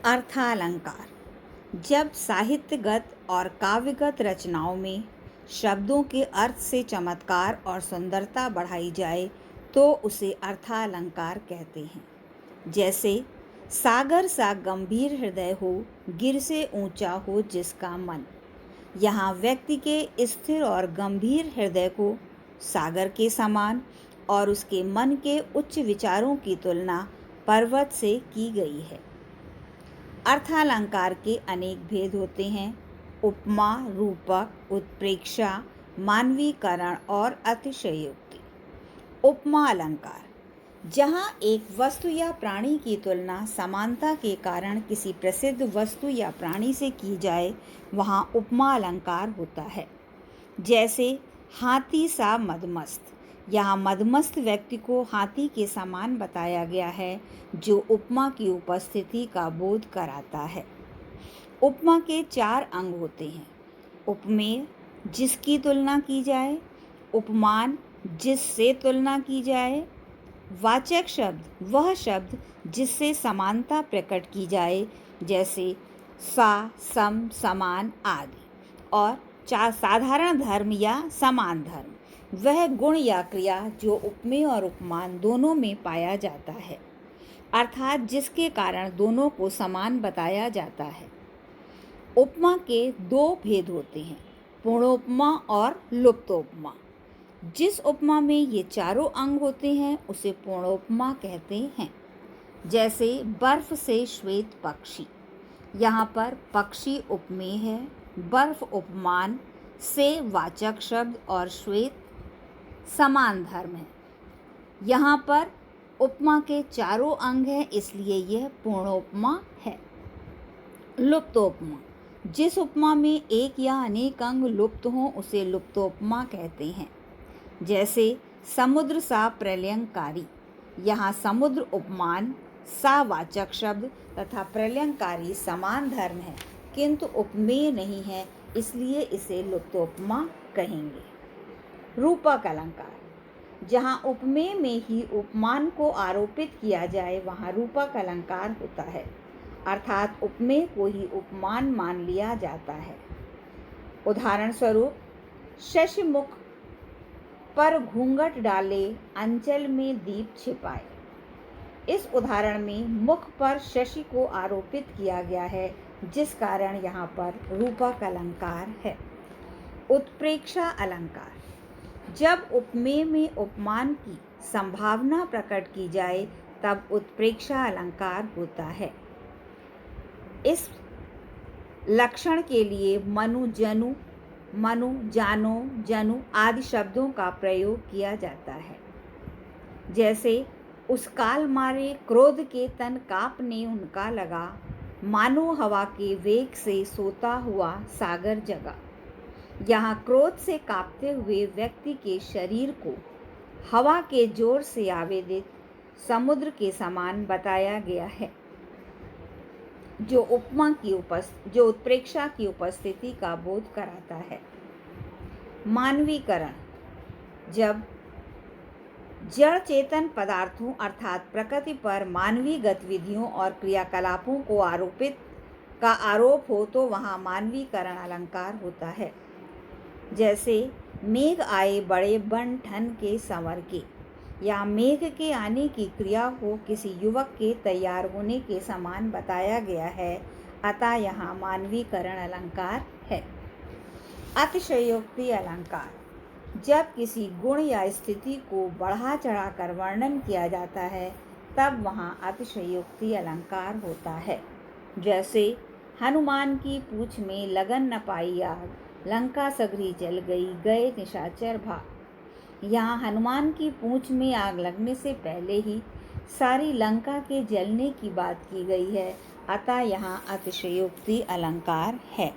अर्थालंकार। जब साहित्यगत और काव्यगत रचनाओं में शब्दों के अर्थ से चमत्कार और सुंदरता बढ़ाई जाए तो उसे अर्थालंकार कहते हैं। जैसे सागर सा गंभीर हृदय हो, गिर से ऊंचा हो जिसका मन। यहाँ व्यक्ति के स्थिर और गंभीर हृदय को सागर के समान और उसके मन के उच्च विचारों की तुलना पर्वत से की गई है। अर्थालंकार के अनेक भेद होते हैं। उपमा, रूपक, उत्प्रेक्षा, मानवीकरण और अतिशयोक्ति। उपमा अलंकार, जहाँ एक वस्तु या प्राणी की तुलना समानता के कारण किसी प्रसिद्ध वस्तु या प्राणी से की जाए, वहाँ उपमा अलंकार होता है। जैसे हाथी सा मदमस्त, यहाँ मदमस्त व्यक्ति को हाथी के समान बताया गया है, जो उपमा की उपस्थिति का बोध कराता है। उपमा के 4 अंग होते हैं। उपमेय, जिसकी तुलना की जाए। उपमान, जिससे तुलना की जाए। वाचक शब्द, वह शब्द जिससे समानता प्रकट की जाए, जैसे सा, सम, समान आदि। और साधारण धर्म या समान धर्म, वह गुण या क्रिया जो उपमेय और उपमान दोनों में पाया जाता है, अर्थात जिसके कारण दोनों को समान बताया जाता है। उपमा के 2 भेद होते हैं, पूर्णोपमा और लुप्तोपमा। जिस उपमा में ये चारों अंग होते हैं उसे पूर्णोपमा कहते हैं। जैसे बर्फ से श्वेत पक्षी, यहाँ पर पक्षी उपमेय है, बर्फ उपमान, से वाचक शब्द और श्वेत समान धर्म है। यहाँ पर उपमा के चारों अंग हैं, इसलिए यह पूर्णोपमा है। लुप्तोपमा, जिस उपमा में एक या अनेक अंग लुप्त हों उसे लुप्तोपमा कहते हैं। जैसे समुद्र सा प्रलयंकारी, यहाँ समुद्र उपमान, सा वाचक शब्द तथा प्रलयंकारी समान धर्म है, किंतु उपमेय नहीं है, इसलिए इसे लुप्तोपमा कहेंगे। रूपक अलंकार, जहाँ उपमेय में ही उपमान को आरोपित किया जाए वहाँ रूपक अलंकार होता है, अर्थात उपमेय को ही उपमान मान लिया जाता है। उदाहरण स्वरूप, शशिमुख पर घूंघट डाले अंचल में दीप छिपाए। इस उदाहरण में मुख पर शशि को आरोपित किया गया है, जिस कारण यहाँ पर रूपक अलंकार है। उत्प्रेक्षा अलंकार, जब उपमेय में उपमान की संभावना प्रकट की जाए तब उत्प्रेक्षा अलंकार होता है। इस लक्षण के लिए मनु, जनु, मनु, जानो, जनु आदि शब्दों का प्रयोग किया जाता है। जैसे उस काल मारे क्रोध के तन कांपने उनका लगा, मानो हवा के वेग से सोता हुआ सागर जगा। यहाँ क्रोध से कांपते हुए व्यक्ति के शरीर को हवा के जोर से आवेदित समुद्र के समान बताया गया है, जो उत्प्रेक्षा की उपस्थिति का बोध कराता है। मानवीकरण, जब जड़ चेतन पदार्थों अर्थात प्रकृति पर मानवीय गतिविधियों और क्रियाकलापों को आरोप हो तो वहाँ मानवीकरण अलंकार होता है। जैसे मेघ आए बड़े बन ठन के संवर के, या मेघ के आने की क्रिया हो किसी युवक के तैयार होने के समान बताया गया है, अतः यहाँ मानवीकरण अलंकार है। अतिशयोक्ति अलंकार, जब किसी गुण या स्थिति को बढ़ा चढ़ाकर वर्णन किया जाता है तब वहाँ अतिशयोक्ति अलंकार होता है। जैसे हनुमान की पूँछ में लगन न पाई आग, लंका सगरी जल गई, गए निशाचर भाग। यहाँ हनुमान की पूँछ में आग लगने से पहले ही सारी लंका के जलने की बात की गई है, अतः यहाँ अतिशयोक्ति अलंकार है।